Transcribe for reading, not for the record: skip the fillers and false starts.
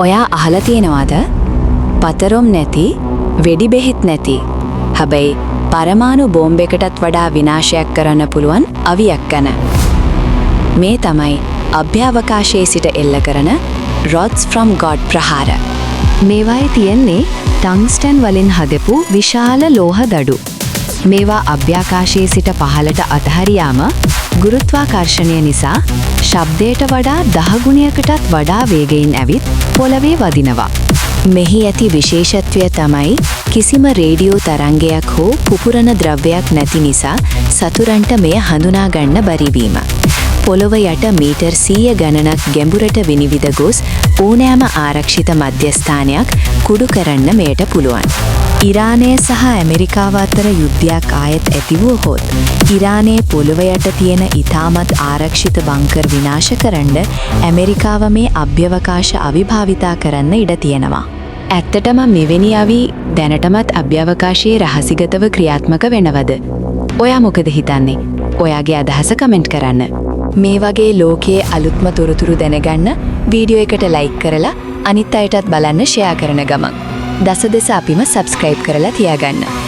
ඔයා අහලා තියෙනවද? පතරොම් නැති, වෙඩි බෙහෙත් නැති. හැබැයි පරමාණු බෝම්බ එකටත් වඩා විනාශයක් කරන්න පුළුවන් අවියක් ගැන. මේ තමයි අභ්‍යවකාශයේ සිට එල්ල කරන rods from God ප්‍රහාර. මේවායේ තියෙන්නේ ටංස්ටන් වලින් හදපු විශාල ලෝහ දඩු. මේවා අභ්‍යවකාශයේ සිට පහළට අතහැරියාම ගුරුත්වාකර්ෂණය නිසා ශබ්දයට වඩා 10 ගුණයකටත් වඩා වේගයෙන් ඇවිත් පොළවේ වදිනවා. මෙහි ඇති විශේෂත්වය තමයි කිසිම රේඩියෝ තරංගයක් හෝ පුපුරන ද්‍රව්‍යයක් නැති නිසා සතුරන්ට මෙය හඳුනා ගන්න බැරි වීම. පොළොව යට මීටර් 100 ගණනක් ගැඹුරට විනිවිද ගොස් ඕනෑම ආරක්ෂිත මධ්‍යස්ථානයක් කුඩු කරන්න මෙයට පුළුවන්. ඉරානය සහ ඇමරිකාව අතර යුද්ධයක් ආයෙත් ඇති වුවහොත් ඉරානයේ පොළොව යට තියෙන ඉතාමත් ආරක්ෂිත බංකර් විනාශ කරන්න ඇමරිකාව මේ අභ්‍යවකාශ අවිභාවිතා කරන්න ඉඩ තියෙනවා. ඇත්තටම මෙවැනි අවි දැනටමත් අභ්‍යවකාශයේ රහසිගතව ක්‍රියාත්මක වෙනවද? ඔයා මොකද හිතන්නේ? ඔයාගේ අදහස කමෙන්ට් කරන්න. මේ වගේ ලෝකයේ අලුත්ම තොරතුරු දැනගන්න වීඩියෝ එකට ලයික් කරලා අනිත් අයටත් බලන්න ෂෙයා කරන ගමන්. දස අපිම සබ්ස්ක්‍රයිබ් කරලා තියාගන්න.